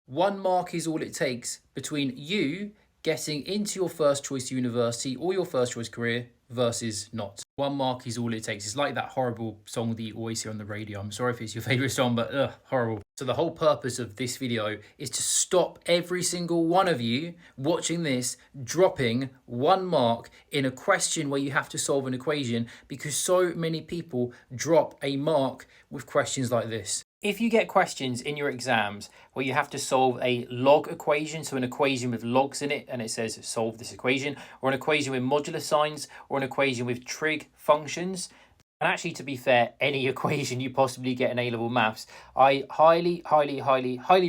1 mark is all it takes between you getting into your first choice university or your first choice career versus not. 1 mark is all it takes. It's like that horrible song that you always hear on the radio. I'm sorry if it's your favorite song, but horrible. So the whole purpose of this video is to stop every single one of you watching this dropping 1 mark in a question where you have to solve an equation, because so many people drop a mark with questions like this. If you get questions in your exams where you have to solve a log equation, so an equation with logs in it, and it says solve this equation, or an equation with modular signs, or an equation with trig functions, and actually, to be fair, any equation you possibly get in A-level maths, I highly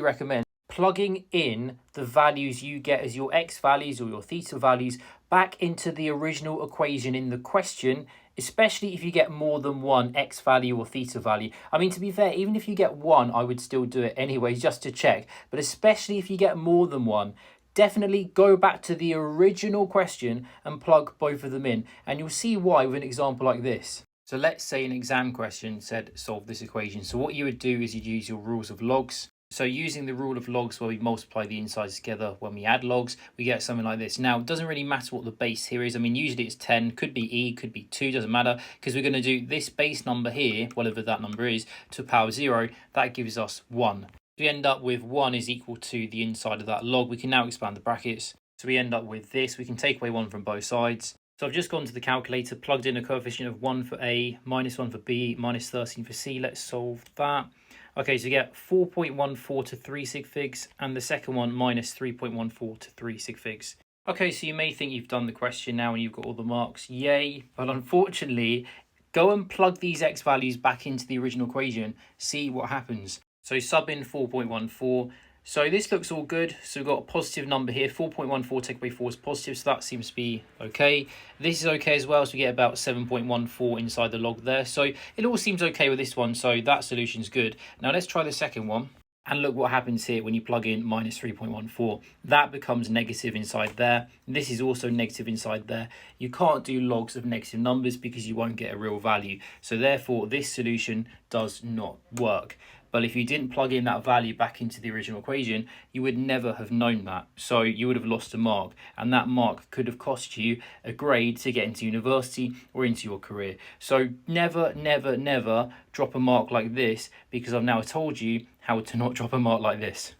recommend plugging in the values you get as your x values or your theta values back into the original equation in the question, especially if you get more than one x value or theta value. I mean, to be fair, even if you get one, I would still do it anyway, just to check. But especially if you get more than one, definitely go back to the original question and plug both of them in. And you'll see why with an example like this. So let's say an exam question said solve this equation. So what you would do is you'd use your rules of logs. So using the rule of logs where we multiply the insides together when we add logs, we get something like this. Now, it doesn't really matter what the base here is. I mean, usually it's 10, could be e, could be 2, doesn't matter, because we're going to do this base number here, whatever that number is, to power 0. That gives us 1. We end up with 1 is equal to the inside of that log. We can now expand the brackets. So we end up with this. We can take away 1 from both sides. So I've just gone to the calculator, plugged in a coefficient of 1 for A, minus 1 for B, minus 13 for C. Let's solve that. Okay, so you get 4.14 to 3 sig figs, and the second one minus 3.14 to 3 sig figs. Okay, so you may think you've done the question now and you've got all the marks. Yay. But unfortunately, go and plug these x values back into the original equation. See what happens. So sub in 4.14. So this looks all good. So we've got a positive number here. 4.14 take away 4 is positive, so that seems to be okay. This is okay as well, so we get about 7.14 inside the log there. So it all seems okay with this one, so that solution's good. Now let's try the second one. And look what happens here when you plug in minus 3.14. That becomes negative inside there. This is also negative inside there. You can't do logs of negative numbers because you won't get a real value. So therefore, this solution does not work. But if you didn't plug in that value back into the original equation, you would never have known that. So you would have lost a mark, and that mark could have cost you a grade to get into university or into your career. So never drop a mark like this, because I've now told you how to not drop a mark like this.